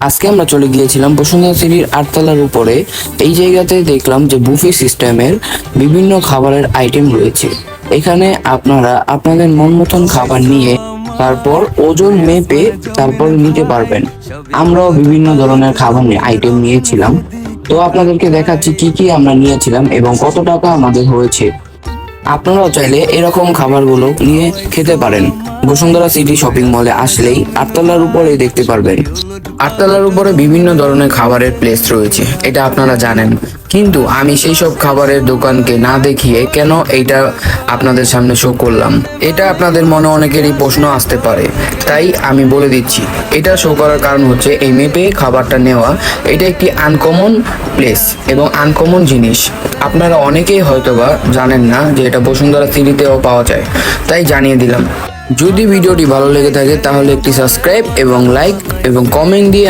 আজকে আমরা চলে গিয়েছিলাম বসুন্ধরা সিটির 8 তলার উপরে। এই জায়গাতে দেখলাম যে বুফে সিস্টেমের বিভিন্ন খাবারের আইটেম রয়েছে। এখানে আপনারা আপনাদের মন মতন খাবার নিয়ে তারপর ওজন মেপে তারপর নিতে পারবেন। আমরাও বিভিন্ন ধরনের খাবার আইটেম নিয়েছিলাম, তো আপনাদেরকে দেখাচ্ছি কি কি আমরা নিয়েছিলাম এবং কত টাকা আমাদের হয়েছে। আপনারাও চাইলে এরকম খাবারগুলো নিয়ে খেতে পারেন। বসুন্ধরা সিটি শপিং মলে আসলেই 8 তলার উপরে দেখতে পারবেন। 8 তলার উপরে বিভিন্ন ধরনের খাবারের প্লেস রয়েছে, এটা আপনারা জানেন, কিন্তু আমি সেই সব খাবারের দোকানকে না দেখিয়ে কেন এইটা আপনাদের সামনে শো করলাম, এটা আপনাদের মনে অনেকেরই প্রশ্ন আসতে পারে। তাই আমি বলে দিচ্ছি, এটা শো করার কারণ হচ্ছে এই মেপে খাবারটা নেওয়া এটা একটি আনকমন প্লেস এবং আনকমন জিনিস। আপনারা অনেকেই হয়তোবা জানেন না যে এটা বসুন্ধরা সিটিতেও পাওয়া যায়, তাই জানিয়ে দিলাম। যদি ভিডিওটি ভালো লেগে থাকে তাহলে একটি সাবস্ক্রাইব এবং লাইক এবং কমেন্ট দিয়ে